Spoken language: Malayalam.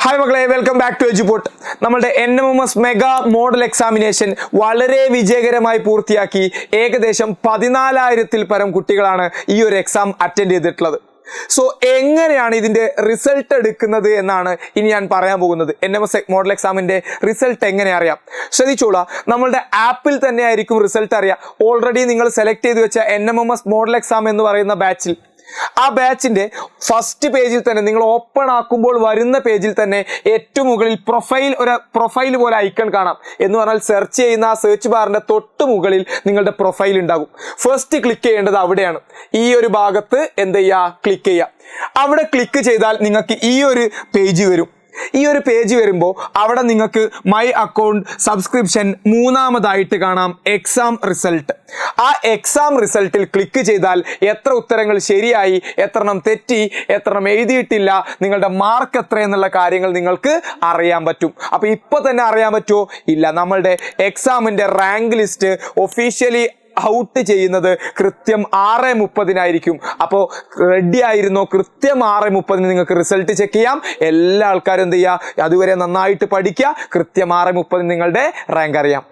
ഹായ് മക്കളെ, വെൽക്കം ബാക്ക് ടു എജുപോർട്ട്. നമ്മുടെ NMMS മെഗാ മോഡൽ എക്സാമിനേഷൻ വളരെ വിജയകരമായി പൂർത്തിയാക്കി. ഏകദേശം 14,000-ൽ പരം കുട്ടികളാണ് ഈ ഒരു എക്സാം അറ്റൻഡ് ചെയ്തിട്ടുള്ളത്. സോ എങ്ങനെയാണ് ഇതിൻ്റെ റിസൾട്ട് എടുക്കുന്നത് എന്നാണ് ഇനി ഞാൻ പറയാൻ പോകുന്നത്. NMS മോഡൽ എക്സാമിൻ്റെ റിസൾട്ട് എങ്ങനെ അറിയാം? ശ്രദ്ധിച്ചോളാം, നമ്മളുടെ ആപ്പിൽ തന്നെ ആയിരിക്കും റിസൾട്ട് അറിയാം. ഓൾറെഡി നിങ്ങൾ സെലക്ട് ചെയ്ത് വെച്ച NMMS മോഡൽ എക്സാം എന്ന് പറയുന്ന ബാച്ചിൽ, ആ ബാച്ചിൻ്റെ ഫസ്റ്റ് പേജിൽ തന്നെ നിങ്ങൾ ഓപ്പൺ ആക്കുമ്പോൾ വരുന്ന പേജിൽ തന്നെ ഏറ്റവും മുകളിൽ പ്രൊഫൈൽ പോലെ ഐക്കൺ കാണാം. എന്ന് പറഞ്ഞാൽ സെർച്ച് ചെയ്യുന്ന ആ സെർച്ച് ബാറിൻ്റെ തൊട്ട് മുകളിൽ നിങ്ങളുടെ പ്രൊഫൈൽ ഉണ്ടാകും. ഫസ്റ്റ് ക്ലിക്ക് ചെയ്യേണ്ടത് അവിടെയാണ്. ഈ ഒരു ഭാഗത്ത് എന്ത് ചെയ്യുക? ക്ലിക്ക് ചെയ്യുക. അവിടെ ക്ലിക്ക് ചെയ്താൽ നിങ്ങൾക്ക് ഈ ഒരു പേജ് വരും. ഈ ഒരു പേജ് വരുമ്പോൾ അവിടെ നിങ്ങൾക്ക് മൈ അക്കൗണ്ട് സബ്സ്ക്രിപ്ഷൻ മൂന്നാമതായിട്ട് കാണാം എക്സാം റിസൾട്ട്. ആ എക്സാം റിസൾട്ടിൽ ക്ലിക്ക് ചെയ്താൽ എത്ര ഉത്തരങ്ങൾ ശരിയായി, എത്രണ്ണം തെറ്റി, എത്രണ്ണം എഴുതിയിട്ടില്ല, നിങ്ങളുടെ മാർക്ക് എത്ര എന്നുള്ള കാര്യങ്ങൾ നിങ്ങൾക്ക് അറിയാൻ പറ്റും. അപ്പോൾ ഇപ്പോൾ തന്നെ അറിയാൻ പറ്റുമോ? ഇല്ല. നമ്മളുടെ എക്സാമിൻ്റെ റാങ്ക് ലിസ്റ്റ് ഒഫീഷ്യലി ഔട്ട് ചെയ്യുന്നത് കൃത്യം 6:30 അപ്പോൾ റെഡി ആയിരുന്നോ? കൃത്യം 6:30 നിങ്ങൾക്ക് റിസൾട്ട് ചെക്ക് ചെയ്യാം. എല്ലാ ആൾക്കാരും എന്ത് ചെയ്യുക? അതുവരെ നന്നായിട്ട് പഠിക്കുക. കൃത്യം 6:30 നിങ്ങളുടെ റാങ്ക് അറിയാം.